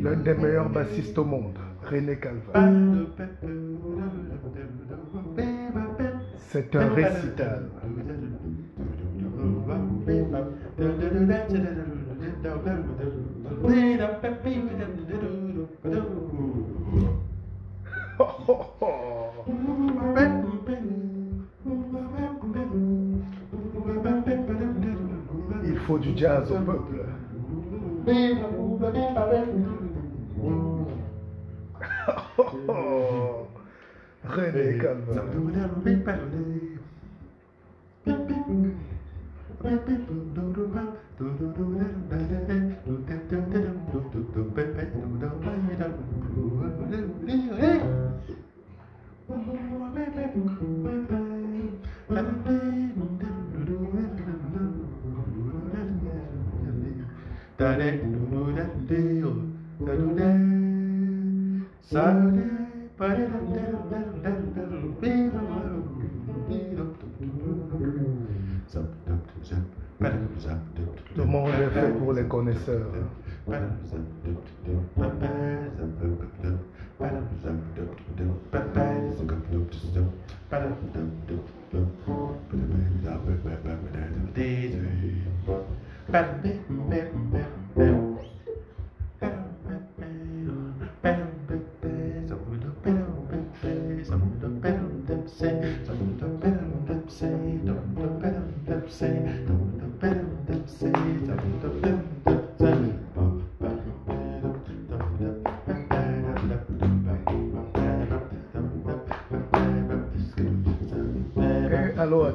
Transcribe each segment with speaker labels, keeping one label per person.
Speaker 1: L'un des meilleurs bassistes au monde, René Calva. C'est un récital. Il faut du jazz au peuple. René Calva. Le monde est fait pour les connaisseurs. Allô,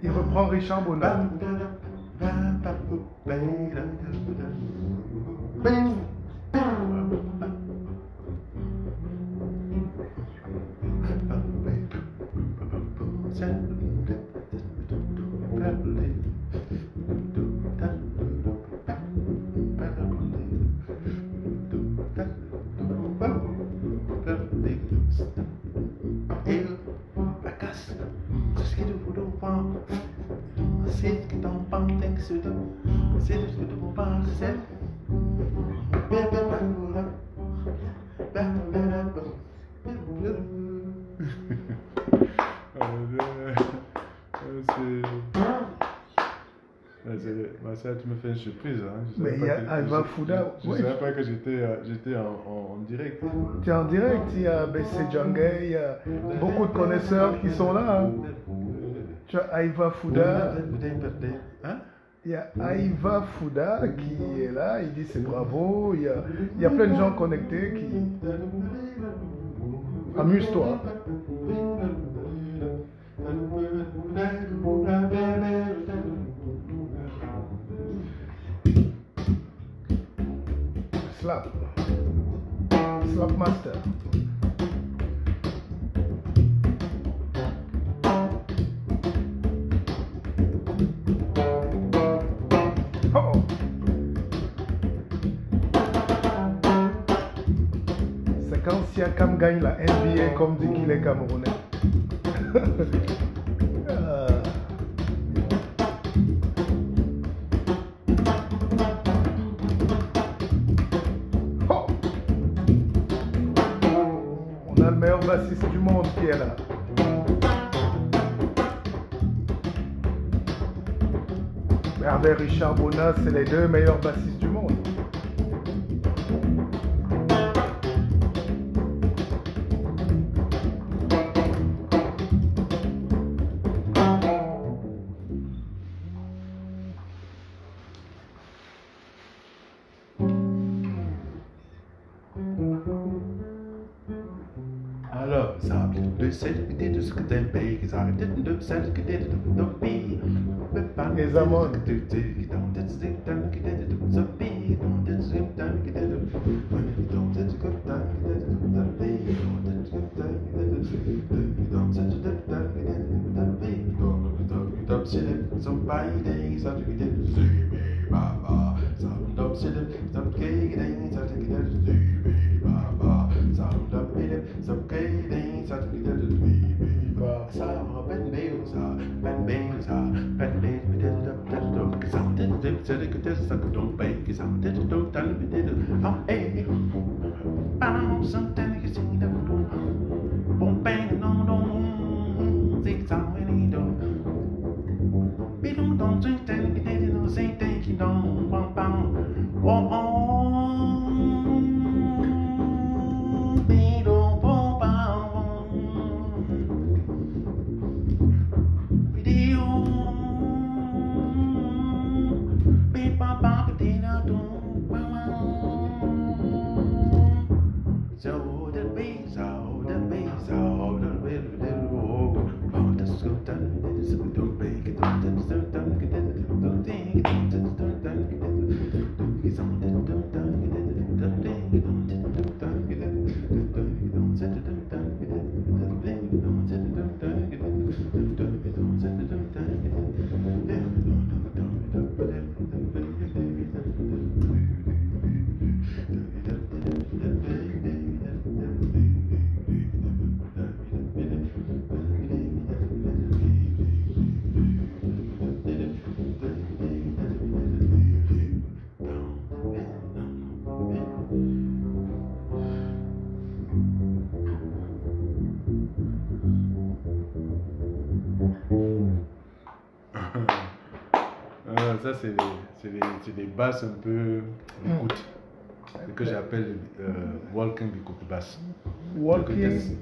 Speaker 1: il reprend Richard Bonheur.
Speaker 2: Ça, tu me fais une surprise. Hein.
Speaker 1: Mais il y a Alva Fouda.
Speaker 2: Je ne savais pas que j'étais en direct.
Speaker 1: Tu es en direct, il y a BC Djangay, il y a beaucoup de connaisseurs qui sont là. Hein. Tu as Aïva Fouda.
Speaker 2: Hein?
Speaker 1: Il y a Aïva Fouda qui est là, il dit c'est bravo. Il y a plein de gens connectés qui. Amuse-toi. Slap. Slap Master. Oh. C'est quand Siakam gagne la NBA comme dit qu'il est Camerounais. Oh. On a le meilleur bassiste du monde qui est là. Hervé Richard Bonas, c'est les deux meilleurs bassistes du monde.
Speaker 2: Alors, ça de celle qui dit de ce que t'aimes pays, qui s'arrête de celle qui dit de ton pays.
Speaker 1: Les amours.
Speaker 2: Ça, c'est des basses un peu d'écoute. Ce que j'appelle walking d'écoute basse.
Speaker 1: Walking.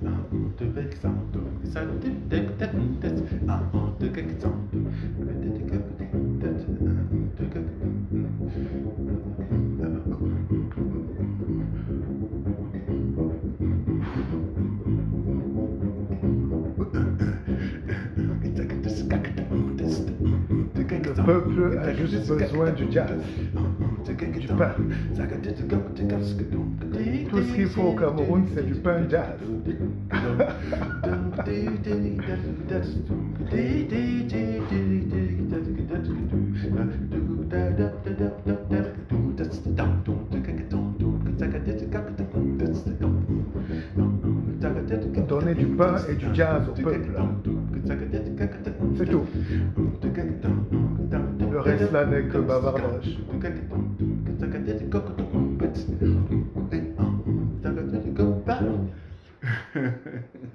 Speaker 1: Le peuple a juste besoin du jazz, du pain. Tout ce qu'il faut au Cameroun, c'est du pain jazz. Donner du pain et du jazz au peuple. C'est tout. Le reste là n'est que bavardage.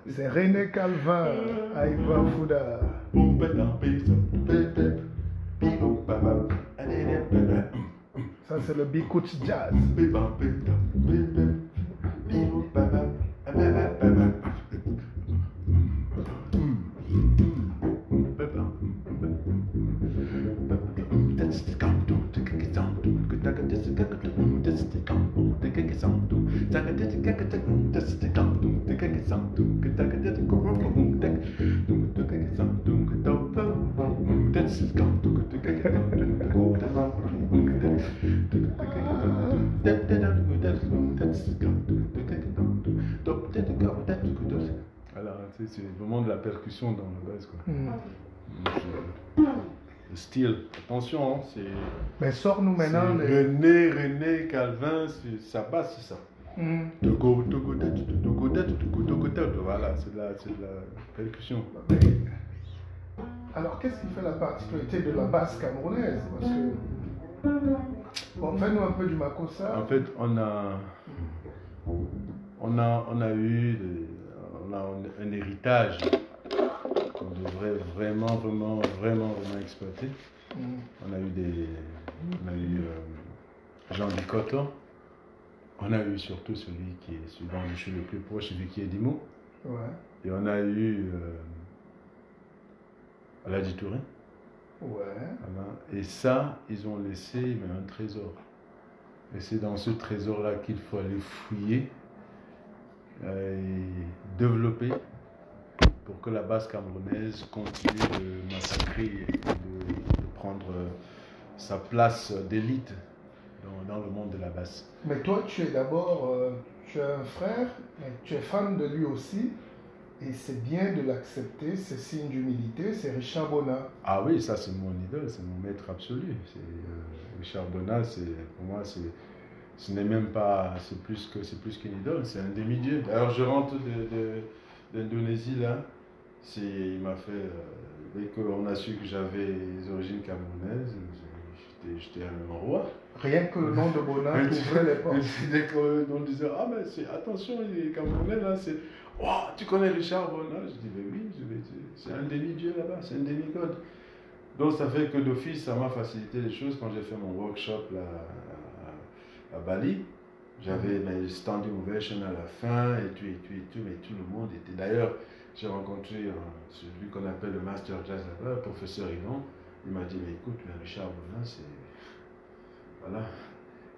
Speaker 1: C'est René Calvin, Aïva Fouda. Ça c'est le Bikout Jazz.
Speaker 2: Voilà, c'est vraiment de la percussion dans le bass, quoi. Le style, attention, hein, c'est.
Speaker 1: Mais sors-nous maintenant.
Speaker 2: René Calvin, sa basse, c'est ça. Voilà, c'est de la percussion.
Speaker 1: Alors, qu'est-ce qui fait la particularité de la basse camerounaise? Parce que. Bon, fais-nous un peu du makossa.
Speaker 2: En fait, on a eu un héritage qu'on devrait vraiment exploiter. On a eu Jean Bicoton. On a eu surtout celui dont je suis le plus proche, Vicky Edimo.
Speaker 1: Ouais.
Speaker 2: Et on a eu Aladji Touré.
Speaker 1: Ouais.
Speaker 2: Voilà. Et ça, ils ont laissé un trésor. Et c'est dans ce trésor-là qu'il faut aller fouiller et développer pour que la basse camerounaise continue de massacrer et de prendre sa place d'élite dans le monde de la basse.
Speaker 1: Mais toi, tu es d'abord, tu as un frère, mais tu es fan de lui aussi. Et c'est bien de l'accepter, c'est signe d'humilité, c'est Richard Bona.
Speaker 2: Ah oui, ça c'est mon idole, c'est mon maître absolu. Richard Bona, pour moi, ce n'est même pas, c'est plus qu'une idole, c'est un demi-dieu. Alors je rentre d'Indonésie là, il m'a fait, dès qu'on a su que j'avais les origines camerounaises, j'étais un roi.
Speaker 1: Rien que le nom de Bona t'ouvrait les portes.
Speaker 2: Dès qu'on disait, ah mais attention, il est camerounais là, c'est... Oh, tu connais Richard Bona? Je dis, mais oui, c'est un demi-dieu là-bas, c'est un demi-god. Donc ça fait que d'office, ça m'a facilité les choses. Quand j'ai fait mon workshop là, à Bali, j'avais mes standing ovation à la fin, et tout, mais tout le monde était... D'ailleurs, j'ai rencontré celui qu'on appelle le Master Jazz là-bas, le professeur Yvon. Il m'a dit, mais écoute, Richard Bona, c'est... Voilà.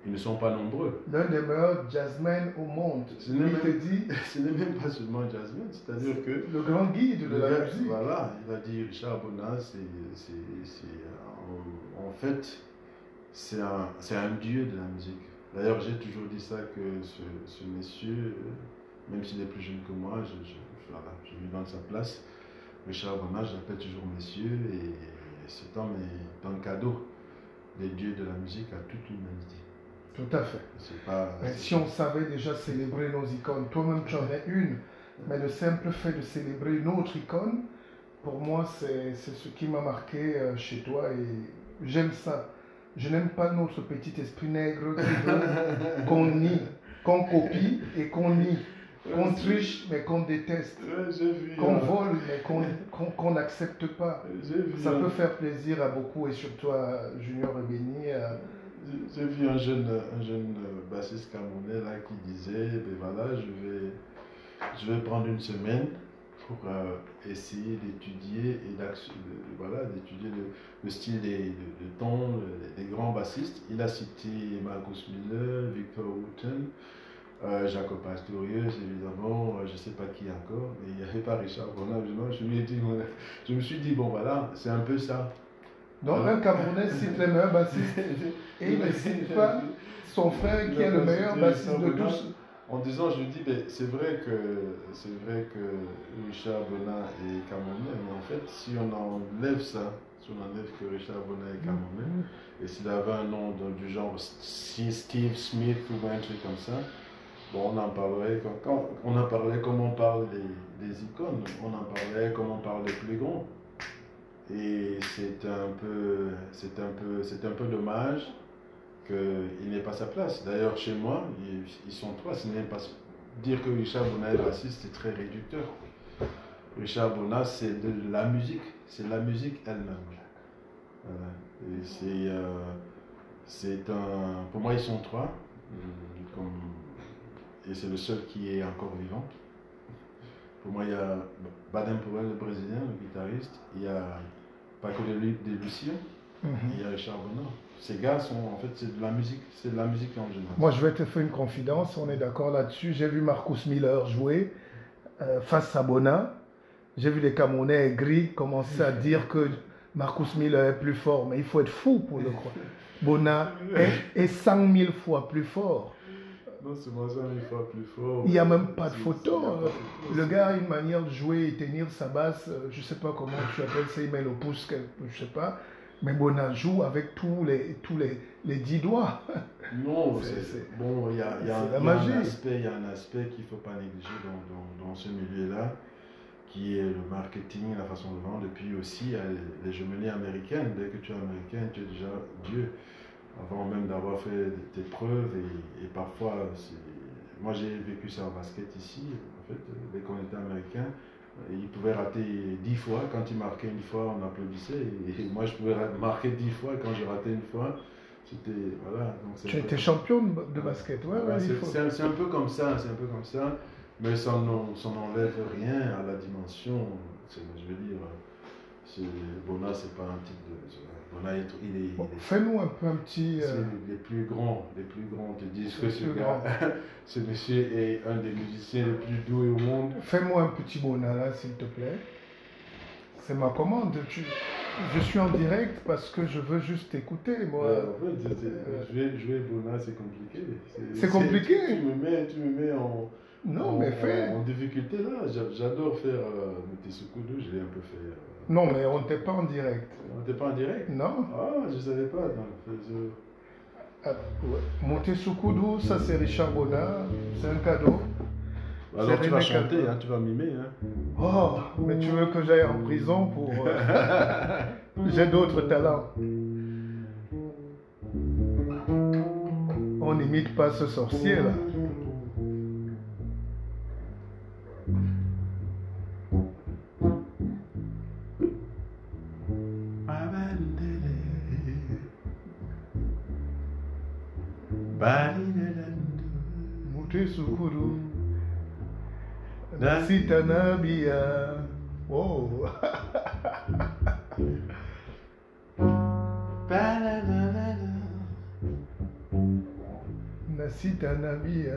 Speaker 2: Ils ne sont pas nombreux.
Speaker 1: L'un des meilleurs jazzmen au monde.
Speaker 2: Ce n'est même pas seulement jazzman, c'est-à-dire que...
Speaker 1: Le grand guide de la musique.
Speaker 2: Voilà, il a dit Richard Bona, en fait, c'est un dieu de la musique. D'ailleurs, j'ai toujours dit ça, que ce monsieur, même s'il est plus jeune que moi, je lui donne sa place. Richard Bona, je l'appelle toujours monsieur, et cet homme est un cadeau des dieux de la musique à toute l'humanité.
Speaker 1: Tout à fait. Mais si on savait déjà célébrer nos icônes, toi-même tu en es une, mais le simple fait de célébrer une autre icône, pour moi c'est ce qui m'a marqué chez toi, et j'aime ça. Je n'aime pas notre petit esprit nègre qu'on nie, qu'on copie et qu'on nie, qu'on triche mais qu'on déteste, qu'on vole mais qu'on n'accepte pas. Ça peut faire plaisir à beaucoup, et surtout à Junior et Béni.
Speaker 2: J'ai vu un jeune bassiste camerounais là qui disait, ben voilà, je vais prendre une semaine pour essayer d'étudier d'étudier le style de ton des grands bassistes. Il a cité Marcus Miller, Victor Wooten, Jacob Pastorius, évidemment, je ne sais pas qui encore, mais il n'y avait pas Richard Bona. Je me suis dit, bon voilà, c'est un peu ça.
Speaker 1: Donc un Camerounais cite le meilleur bassiste et il ne cite pas son frère qui est le meilleur bassiste de tous.
Speaker 2: En disant, je dis, ben, c'est vrai que Richard Bona est camerounais, mais en fait, si on enlève ça, si on enlève que Richard Bona est camerounais, et s'il avait un nom du genre Steve Smith ou un truc comme ça, bon, on en parlerait comme on parle des icônes, on en parlerait comme on parle des plus grands. Et c'est un peu dommage qu'il n'ait pas sa place. D'ailleurs, chez moi, ils sont trois. Ce n'est pas dire que Richard Bona est bassiste, c'est très réducteur. Richard Bona, c'est de la musique, c'est la musique elle-même. Voilà. Et pour moi, ils sont trois. Et c'est le seul qui est encore vivant. Pour moi, il y a Baden Powell, le brésilien, le guitariste. Il y a Paco de Lucia. Et il y a Richard Bona. Ces gars sont, en fait, c'est de la musique en général.
Speaker 1: Moi, je vais te faire une confidence, on est d'accord là-dessus. J'ai vu Marcus Miller jouer face à Bona. J'ai vu les Camerounais aigris commencer à dire que Marcus Miller est plus fort, mais il faut être fou pour le croire. Bona est 100 000 fois plus fort.
Speaker 2: Non, c'est moi 100 000 fois plus fort.
Speaker 1: Il n'y a même pas de photo. Le gars a une manière de jouer et tenir sa basse, je ne sais pas comment tu appelles ça, il met le pouce, je ne sais pas. Mais Bona joue avec tous les 10 doigts.
Speaker 2: Non, bon, il y a un aspect qu'il ne faut pas négliger dans ce milieu-là, qui est le marketing, la façon de vendre, et puis aussi les jumelles américaines. Dès que tu es américain, tu es déjà Dieu, avant même d'avoir fait tes preuves. Et parfois, moi j'ai vécu ça en basket ici, en fait, dès qu'on était américain, il pouvait rater 10 fois. Quand il marquait une fois, on applaudissait. Et moi, je pouvais marquer 10 fois. Quand je ratais une fois, c'était. Voilà. Donc,
Speaker 1: tu étais champion de basket, ouais.
Speaker 2: Voilà, c'est un peu comme ça, mais ça n'enlève rien à la dimension. Je veux dire, Bona, c'est pas un type de. Bona,
Speaker 1: fais-nous un peu un petit.
Speaker 2: Les plus grands te disent que ce monsieur est un des musiciens les plus doués au monde.
Speaker 1: Fais-moi un petit Bona là, s'il te plaît. C'est ma commande. Je suis en direct parce que je veux juste écouter. Moi.
Speaker 2: En fait, jouer Bona, c'est compliqué.
Speaker 1: C'est compliqué.
Speaker 2: Tu me mets en.
Speaker 1: Non, mais fais.
Speaker 2: En difficulté là. J'adore faire Mutisukudu, je l'ai un peu fait.
Speaker 1: Non, mais on n'était pas en direct.
Speaker 2: On n'était pas en direct?
Speaker 1: Non.
Speaker 2: Ah, je ne savais pas.
Speaker 1: Mutisukudu, ça c'est Richard Bona, c'est un cadeau.
Speaker 2: Alors tu vas chanter, hein, tu vas mimer. Hein.
Speaker 1: Oh, mais tu veux que j'aille en prison pour... J'ai d'autres talents. On n'imite pas ce sorcier là. Mutisukudu Nasita Nabia. Oh. Nasita Nabia.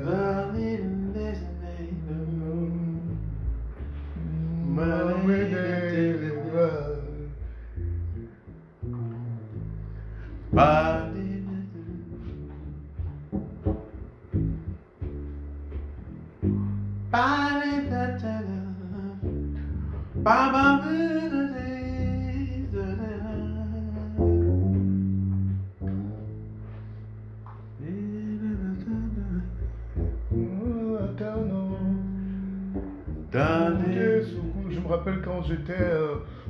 Speaker 1: Je me rappelle quand j'étais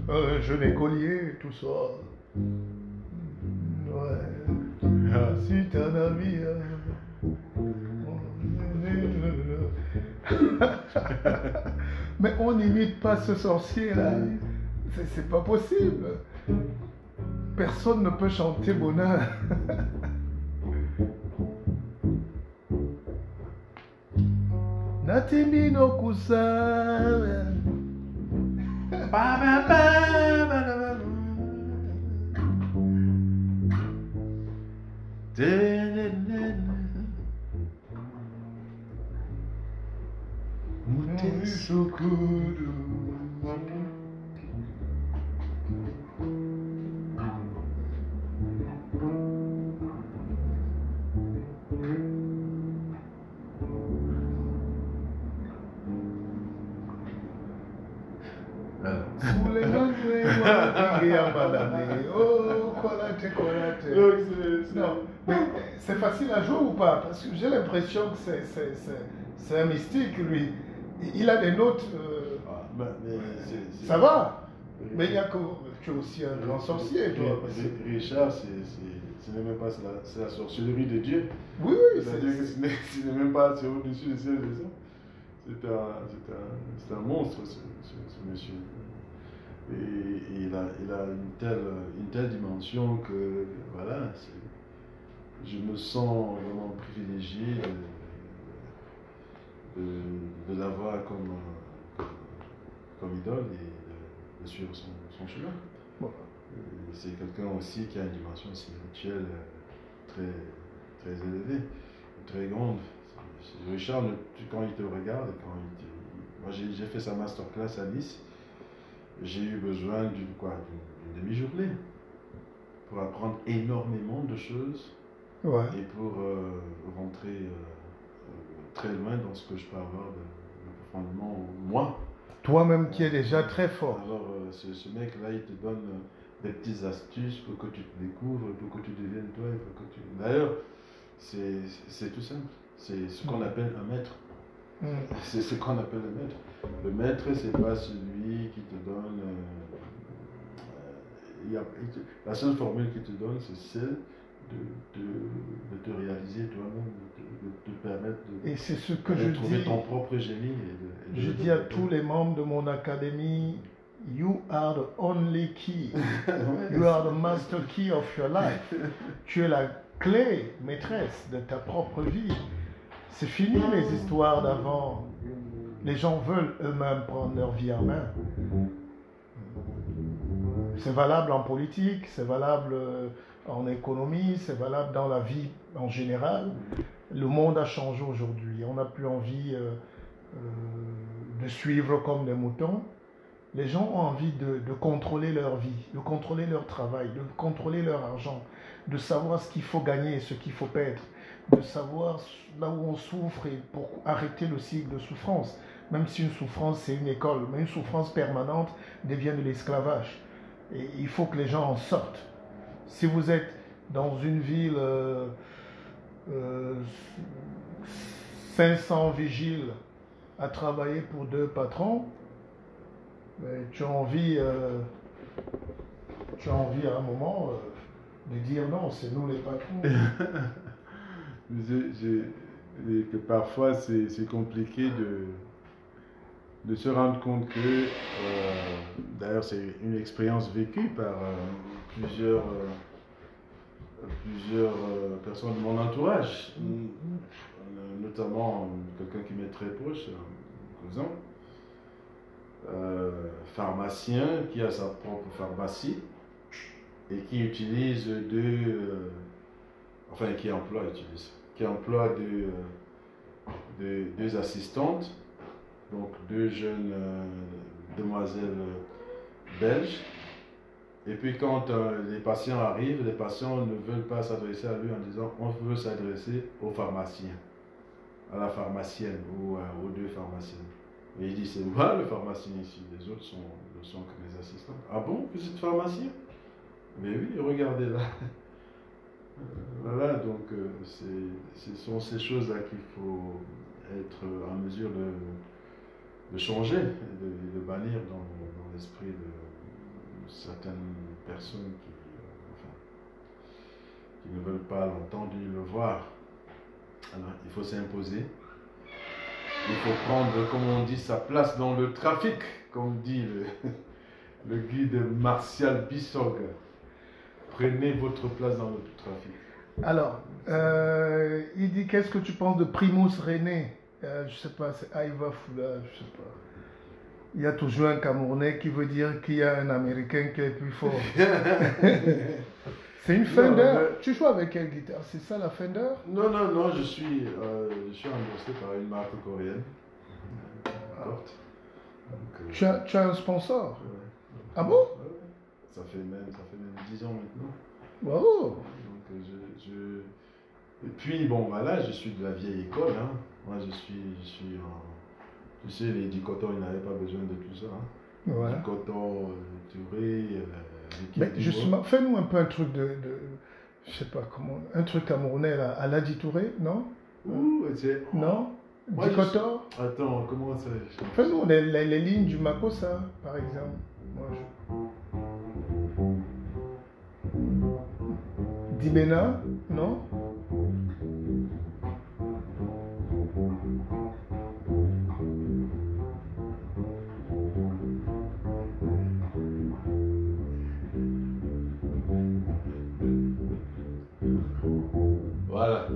Speaker 1: un jeune écolier, tout ça. Ouais. Si t'as un ami. Mais on n'imite pas ce sorcier là. C'est pas possible. Personne ne peut chanter Bona. Natimi no Kusa. Mutisukudu. C'est facile à jouer ou pas? Parce que j'ai l'impression que c'est un mystique, lui. Il a des notes. Ça va. Mais il y a que tu es aussi un grand sorcier, toi.
Speaker 2: Richard, ce n'est même pas c'est la sorcellerie de Dieu.
Speaker 1: Oui, oui.
Speaker 2: C'est-à-dire que ce n'est même pas au-dessus de ça. C'est un monstre, ce monsieur. Et il a une telle dimension que, voilà, je me sens vraiment privilégié de l'avoir comme idole et de suivre son chemin. Bon. C'est quelqu'un aussi qui a une dimension spirituelle très, très élevée, très grande. Richard, quand il te regarde, moi j'ai fait sa masterclass à Nice, j'ai eu besoin d'une demi-journée pour apprendre énormément de choses et pour rentrer très loin dans ce que je peux avoir de profondément moi.
Speaker 1: Toi-même qui es déjà très fort.
Speaker 2: Alors, ce mec-là, il te donne des petites astuces pour que tu te découvres, pour que tu deviennes toi. D'ailleurs, c'est tout simple. C'est ce qu'on appelle un maître. C'est ce qu'on appelle le maître. Le maître, c'est pas celui qui te donne. La seule formule qu'il te donne, c'est celle de te réaliser toi-même, de te permettre
Speaker 1: de
Speaker 2: trouver ton propre génie.
Speaker 1: Je dis à tous les membres de mon académie, you are the only key. You are the master key of your life. Tu es la clé maîtresse de ta propre vie. C'est fini les histoires d'avant. Les gens veulent eux-mêmes prendre leur vie en main. C'est valable en politique, c'est valable en économie, c'est valable dans la vie en général. Le monde a changé aujourd'hui. On n'a plus envie de suivre comme des moutons. Les gens ont envie de contrôler leur vie, de contrôler leur travail, de contrôler leur argent, de savoir ce qu'il faut gagner et ce qu'il faut perdre, de savoir là où on souffre et pour arrêter le cycle de souffrance. Même si une souffrance c'est une école, mais une souffrance permanente devient de l'esclavage. Et il faut que les gens en sortent. Si vous êtes dans une ville 500 vigiles à travailler pour 2 patrons, mais tu as envie à un moment de dire non, c'est nous les patrons.
Speaker 2: Que parfois c'est compliqué de se rendre compte que, d'ailleurs c'est une expérience vécue par plusieurs personnes de mon entourage, notamment quelqu'un qui m'est très proche, un cousin, pharmacien qui a sa propre pharmacie et qui utilise qui emploie deux assistantes, donc 2 jeunes demoiselles belges. Et puis quand les patients arrivent, les patients ne veulent pas s'adresser à lui en disant on veut s'adresser au pharmacien, à la pharmacienne ou aux 2 pharmaciennes. Et il dit c'est moi le pharmacien ici, les autres ne sont que mes assistants. Ah bon, vous êtes pharmacien? Mais oui, regardez là. Voilà, donc ce sont ces choses-là qu'il faut être en mesure de changer, de bannir dans l'esprit de certaines personnes qui ne veulent pas l'entendre ni le voir. Alors, il faut s'imposer. Il faut prendre, comme on dit, sa place dans le trafic, comme dit le guide Martial Bissog. Prenez votre place dans le trafic.
Speaker 1: Alors, il dit, qu'est-ce que tu penses de Primus René? Je sais pas, c'est Aïva Foula, je sais pas. Il y a toujours un Camerounais qui veut dire qu'il y a un Américain qui est plus fort. C'est une Fender. Tu joues avec quelle guitare? C'est ça la Fender?
Speaker 2: Non, je suis endossé par une marque coréenne. Donc,
Speaker 1: tu as un sponsor?
Speaker 2: Ouais.
Speaker 1: Ah bon?
Speaker 2: Ça fait même 10 ans maintenant.
Speaker 1: Wow.
Speaker 2: Donc et puis bon voilà, je suis de la vieille école. Hein. Moi je suis tu sais, les Dicoton, ils n'avaient pas besoin de tout ça. Hein.
Speaker 1: Ouais.
Speaker 2: Dicoton, Touré,
Speaker 1: mais justement, fais-nous un peu un truc je sais pas comment, un truc camerounais là, à la Touré, non? Non? Dicoton?
Speaker 2: Attends, comment ça?
Speaker 1: Fais-nous les lignes du Makossa, par exemple. Dibena, non?
Speaker 2: Voilà.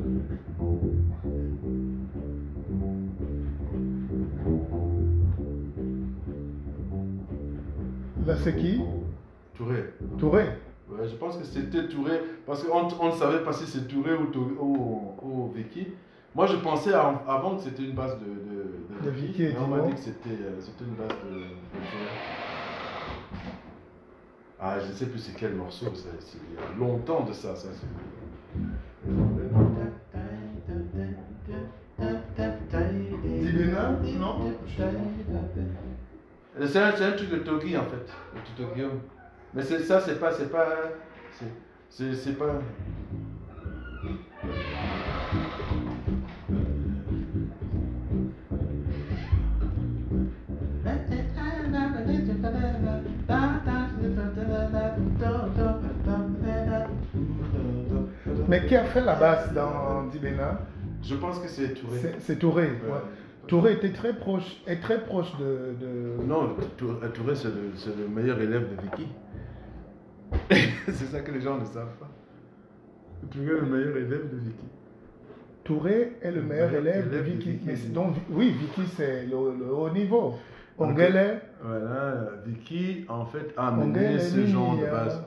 Speaker 1: Là, c'est qui?
Speaker 2: Touré.
Speaker 1: Touré?
Speaker 2: Ouais, je pense que c'était Touré, parce qu'on ne savait pas si c'est Touré ou Vicky. Moi, je pensais avant que c'était une base de Vicky, mais on m'a dit que c'était une base de Touré. Ah, je ne sais plus c'est quel morceau, c'est il y a longtemps de ça.
Speaker 1: Dibena, non?
Speaker 2: C'est un truc de Togi en fait, de Tokyo. Mais ça, c'est pas. C'est pas.
Speaker 1: Mais qui a fait la basse dans Dibena?
Speaker 2: Je pense que c'est Touré.
Speaker 1: C'est Touré. Ouais. Touré était très proche, de...
Speaker 2: Non, Touré c'est le meilleur élève de Vicky. C'est ça que les gens ne savent pas. Touré est le meilleur élève de Vicky.
Speaker 1: Touré est le meilleur élève de Vicky. Mais donc, oui, Vicky c'est le haut niveau. Ongele.
Speaker 2: Voilà, Vicky en fait a amené ce genre de base.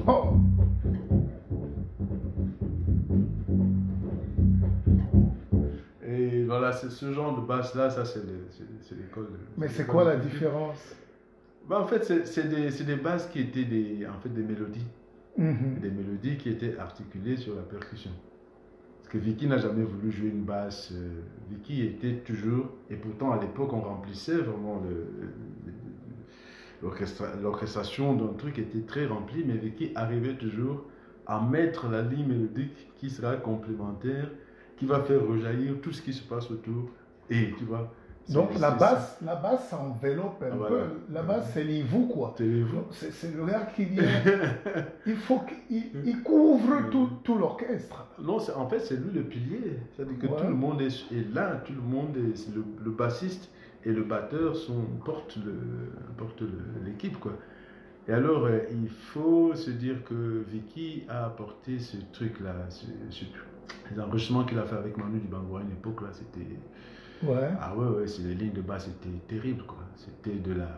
Speaker 1: Oh.
Speaker 2: Et voilà, c'est ce genre de basse là, ça c'est l'école.
Speaker 1: Mais c'est quoi la différence?
Speaker 2: En fait, c'est des basses qui étaient des mélodies. Des mélodies qui étaient articulées sur la percussion. Parce que Vicky n'a jamais voulu jouer une basse. Vicky était toujours, et pourtant à l'époque on remplissait vraiment l'orchestration d'un truc était très rempli, mais Vicky arrivait toujours à mettre la ligne mélodique qui sera complémentaire, qui va faire rejaillir tout ce qui se passe autour. Et tu vois.
Speaker 1: Donc la basse enveloppe un peu. La basse, c'est les vous, quoi. C'est le gars qui vient. Il faut qu'il couvre tout l'orchestre.
Speaker 2: Non, en fait, c'est lui le pilier. C'est-à-dire que tout le monde est là, tout le monde est. Le bassiste et le batteur portent l'équipe, quoi. Et alors, il faut se dire que Vicky a apporté ce truc-là, les enregistrements qu'il a fait avec Manu Dibango à une époque, là, c'était.
Speaker 1: Ouais.
Speaker 2: Ah ouais, c'est les lignes de basse étaient terribles, quoi. C'était de la.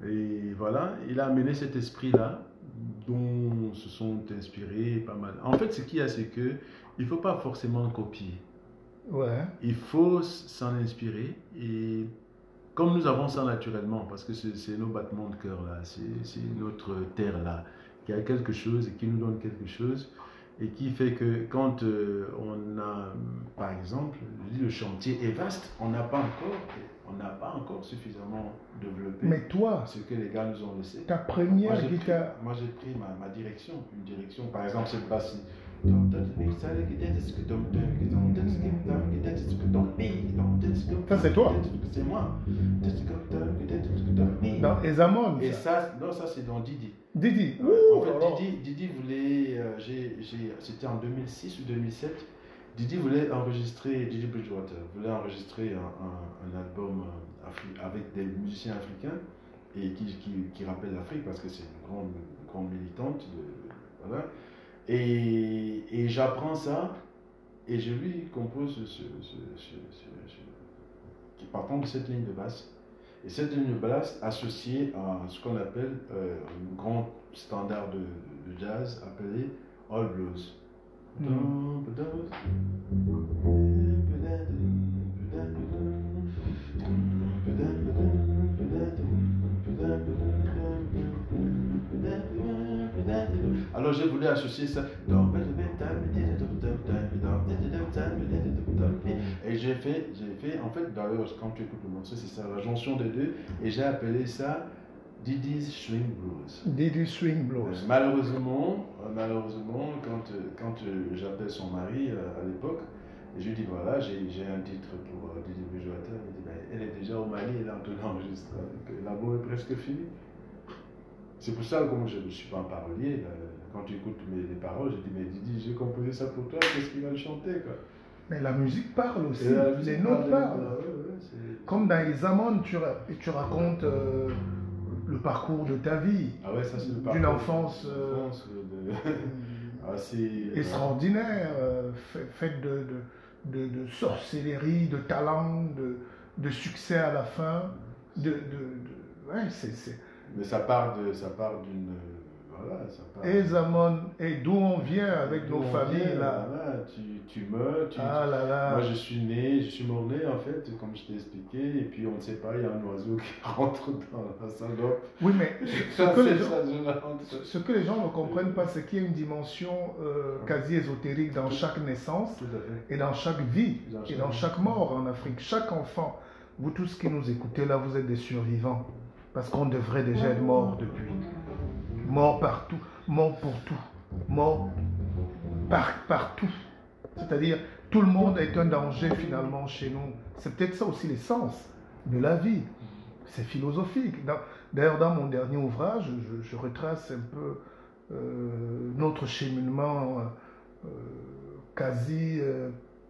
Speaker 2: Et voilà, il a amené cet esprit-là, dont se sont inspirés pas mal. En fait, ce qu'il y a, c'est que il faut pas forcément copier.
Speaker 1: Ouais.
Speaker 2: Il faut s'en inspirer et comme nous avons ça naturellement, parce que c'est nos battements de cœur là, c'est notre terre là, qui a quelque chose et qui nous donne quelque chose. Et qui fait que quand on a, par exemple, le chantier est vaste, on n'a pas encore suffisamment développé.
Speaker 1: Mais toi,
Speaker 2: ce que les gars nous ont laissé.
Speaker 1: Ta première guitare.
Speaker 2: Moi j'ai pris ma direction, une direction, par exemple cette basse.
Speaker 1: Ça c'est toi.
Speaker 2: C'est moi.
Speaker 1: Dans Ezamon.
Speaker 2: Et ça, non, ça c'est dans Didi.
Speaker 1: Didi.
Speaker 2: En fait, Didi voulait, c'était en 2006 ou 2007, Didi voulait enregistrer, Didi Bridgewater voulait enregistrer un album avec des musiciens africains et qui rappelle l'Afrique parce que c'est une grande militante. Voilà. Et j'apprends ça et je lui compose partant de cette ligne de basse. Et cette ligne de basse associée à ce qu'on appelle un grand standard de jazz appelé All Blues. Alors j'ai voulu associer ça. Et j'ai fait, en fait, d'ailleurs, quand tu écoutes le morceau, c'est ça, la jonction des deux, et j'ai appelé ça Didi's Swing Blues.
Speaker 1: Didi Swing Blues.
Speaker 2: Malheureusement, quand j'appelle son mari à l'époque, et je lui dis voilà, j'ai un titre pour Didi Bridgewater, il dit ben, elle est déjà au Mali, elle est en train d'enregistrer, l'album est presque fini. C'est pour ça que moi je ne suis pas un parolier. Quand tu écoutes les paroles, je dis mais Didi, j'ai composé ça pour toi, qu'est-ce qu'il va le chanter, quoi.
Speaker 1: Mais la musique parle aussi, les notes parlent. Comme dans Ezamon, tu racontes le parcours de ta vie,
Speaker 2: ah ouais, ça, c'est le parcours
Speaker 1: d'une enfance extraordinaire, faite de sorcellerie, de talent, de succès à la fin. Ouais,
Speaker 2: Mais ça part d'une
Speaker 1: Et Zaman, et d'où on vient avec nos familles là.
Speaker 2: Voilà, tu meurs,
Speaker 1: Ah là là.
Speaker 2: Moi je suis mort-né en fait, comme je t'ai expliqué, et puis on ne sait pas, il y a un oiseau qui rentre dans la salope.
Speaker 1: Oui, mais ce que les gens ne comprennent pas, c'est qu'il y a une dimension quasi ésotérique dans chaque naissance et dans chaque vie et dans chaque mort en Afrique. Chaque enfant, vous tous qui nous écoutez là, vous êtes des survivants. Parce qu'on devrait déjà être mort depuis. Mort partout, mort pour tout, mort partout. C'est-à-dire, tout le monde est un danger finalement chez nous. C'est peut-être ça aussi l'essence de la vie. C'est philosophique. D'ailleurs, dans mon dernier ouvrage, je retrace un peu notre cheminement quasi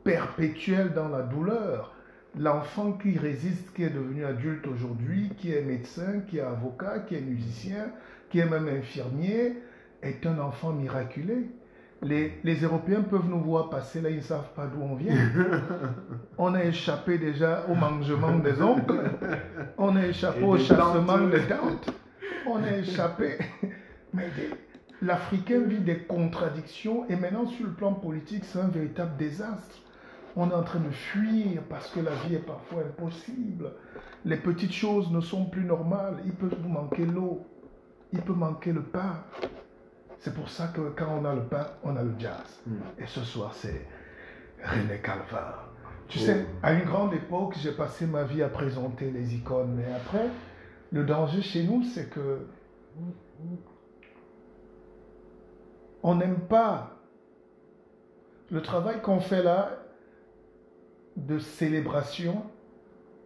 Speaker 1: perpétuel dans la douleur. L'enfant qui résiste, qui est devenu adulte aujourd'hui, qui est médecin, qui est avocat, qui est musicien, qui est même infirmier, est un enfant miraculé. Les Européens peuvent nous voir passer là, ils ne savent pas d'où on vient. On a échappé déjà au mangement des oncles, on a échappé au chassement des tantes, on a échappé. Mais l'Africain vit des contradictions et maintenant sur le plan politique, c'est un véritable désastre. On est en train de fuir parce que la vie est parfois impossible. Les petites choses ne sont plus normales. Il peut vous manquer l'eau. Il peut manquer le pain. C'est pour ça que quand on a le pain, on a le jazz. Et ce soir, c'est René Calvin. Tu sais, à une grande époque, j'ai passé ma vie à présenter les icônes. Mais après, le danger chez nous, c'est que on n'aime pas le travail qu'on fait là de célébration.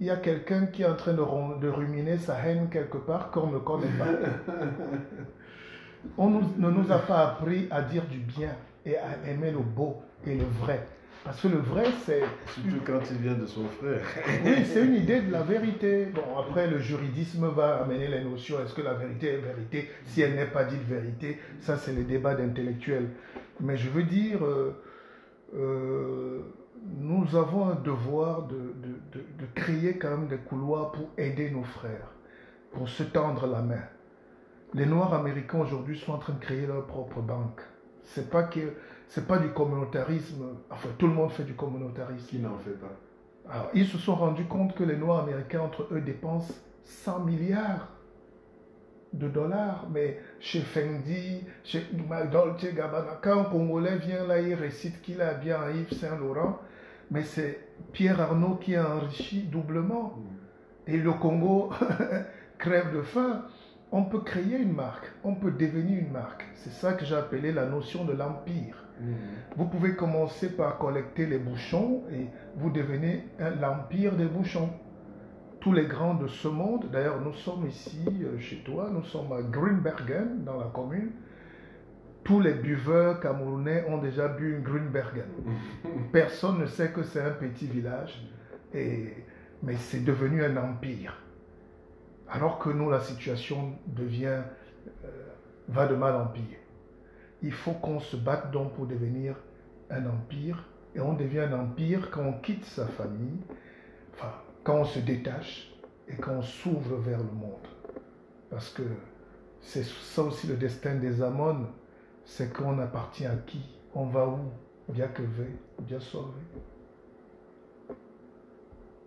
Speaker 1: Il y a quelqu'un qui est en train de ruminer sa haine quelque part qu'on ne connaît pas. On ne nous a pas appris à dire du bien et à aimer le beau et le vrai. Parce que le vrai, c'est...
Speaker 2: Surtout quand il vient de son frère.
Speaker 1: Oui, c'est une idée de la vérité. Bon, après, le juridisme va amener les notions. Est-ce que la vérité est vérité? Si elle n'est pas dite vérité, ça, c'est le débat d'intellectuels. Mais je veux dire... nous avons un devoir de créer quand même des couloirs pour aider nos frères, pour se tendre la main. Les Noirs américains aujourd'hui sont en train de créer leur propre banque. C'est pas du communautarisme. Enfin, tout le monde fait du communautarisme.
Speaker 2: Qui n'en fait pas?
Speaker 1: Alors, ils se sont rendus compte que les Noirs américains, entre eux, dépensent 100 milliards de dollars, mais chez Fendi, chez Dolce Gabbana, quand un Congolais vient là, il récite qu'il a bien un Yves Saint-Laurent, mais c'est Pierre Arnaud qui a enrichi doublement. Et le Congo crève de faim. On peut créer une marque, on peut devenir une marque. C'est ça que j'ai appelé la notion de l'empire. Vous pouvez commencer par collecter les bouchons et vous devenez l'empire des bouchons. Tous les grands de ce monde, d'ailleurs nous sommes ici chez toi, nous sommes à Grünbergen dans la commune. Tous les buveurs camerounais ont déjà bu une Grünbergen. Personne ne sait que c'est un petit village, mais c'est devenu un empire. Alors que nous, la situation va de mal en pire. Il faut qu'on se batte donc pour devenir un empire, et on devient un empire quand on quitte sa famille, enfin, quand on se détache et quand on s'ouvre vers le monde. Parce que c'est ça aussi le destin des Amones, c'est qu'on appartient à qui? On va où? Bien que bien sauvé.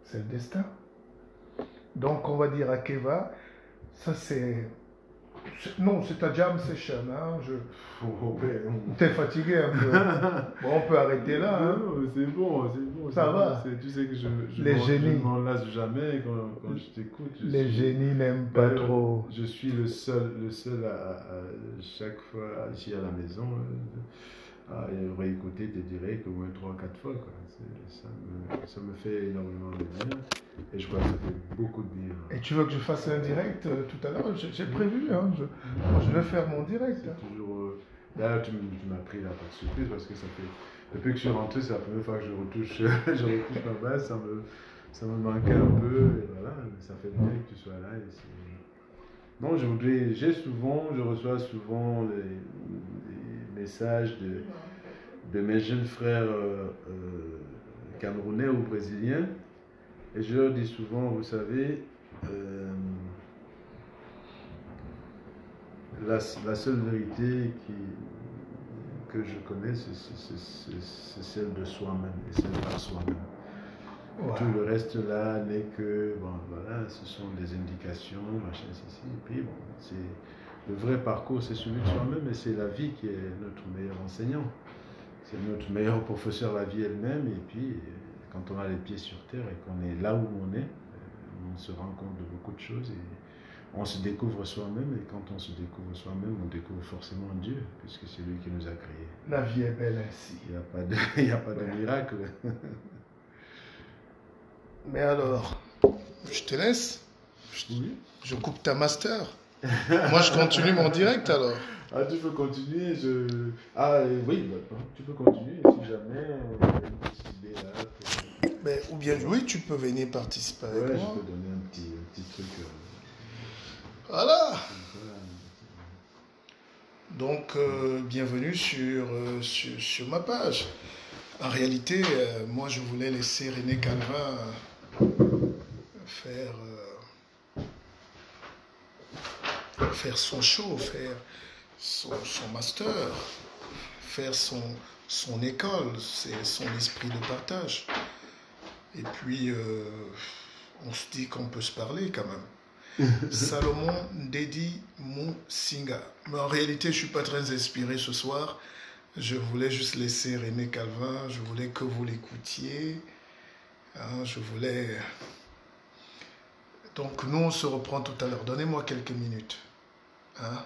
Speaker 1: C'est le destin. Donc on va dire à Keva, ça c'est... Non, c'est ta jam session. Hein? T'es fatigué un peu. Bon, on peut arrêter là. Hein?
Speaker 2: Non, c'est bon.
Speaker 1: Ça va.
Speaker 2: Tu sais que je
Speaker 1: génies.
Speaker 2: Je m'en lasse jamais quand je t'écoute.
Speaker 1: Les génies n'aiment pas trop.
Speaker 2: Je suis le seul à chaque fois ici à la maison à réécouter tes directs au moins 3-4 fois. Quoi. Ça me fait énormément de bien. Et je crois que ça fait beaucoup de bien.
Speaker 1: Et tu veux que je fasse un direct tout à l'heure? J'ai prévu, hein, je vais faire mon direct.
Speaker 2: C'est toujours... Là, tu m'as pris là par surprise parce que ça fait... Depuis que je suis rentré, c'est la première fois que je retouche ma base. Ça me manquait un peu. Et voilà, ça fait bien que tu sois là. Non, je reçois souvent les messages de mes jeunes frères camerounais ou brésiliens. Et je leur dis souvent, vous savez, la seule vérité que je connais, c'est celle de soi-même et celle par soi-même. Ouais. Tout le reste là n'est que, bon, voilà, ce sont des indications, machin, ceci. Et puis, bon, le vrai parcours, c'est celui de soi-même et c'est la vie qui est notre meilleur enseignant. C'est notre meilleur professeur, la vie elle-même. Et puis, quand on a les pieds sur terre et qu'on est là où on est, on se rend compte de beaucoup de choses et on se découvre soi-même. Et quand on se découvre soi-même, on découvre forcément Dieu, puisque c'est lui qui nous a créés.
Speaker 1: La vie est belle ainsi.
Speaker 2: Il n'y a pas de miracle.
Speaker 1: Mais alors, je te laisse.
Speaker 2: Oui.
Speaker 1: Je coupe ta master. Moi, je continue mon direct alors.
Speaker 2: Ah, tu peux continuer. Oui, tu peux continuer si jamais il y a là.
Speaker 1: Mais, ou bien, oui, tu peux venir participer avec moi.
Speaker 2: Je peux donner un petit truc.
Speaker 1: Voilà. Donc, bienvenue sur ma page. En réalité, moi, je voulais laisser René Calvin faire son show, faire son master, faire son école, c'est son esprit de partage. Et puis, on se dit qu'on peut se parler quand même. Salomon Dedi Musinga. Mais en réalité, je ne suis pas très inspiré ce soir. Je voulais juste laisser René Calvin, je voulais que vous l'écoutiez. Hein, je voulais... Donc nous, on se reprend tout à l'heure. Donnez-moi quelques minutes. Hein?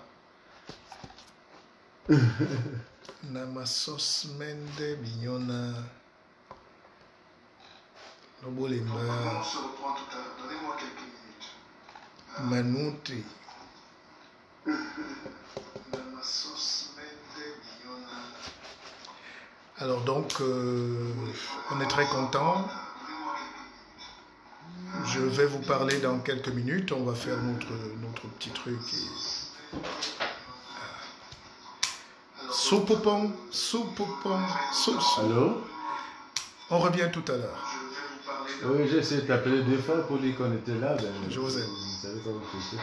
Speaker 1: Namasos Mende Bignona. Lobolemba. On se reprend tout à l'heure. Donnez-moi quelques minutes. Hein? Manouti. Namasos Mende Bignona. Alors donc, on est très content. Je vais vous parler dans quelques minutes. On va faire notre petit truc. Soupopon.
Speaker 2: Allô?
Speaker 1: On revient tout à l'heure.
Speaker 2: Oui, j'ai essayé de t'appeler 2 fois pour dire qu'on était là.
Speaker 1: Je vous aime.
Speaker 2: Vous savez pas où c'est.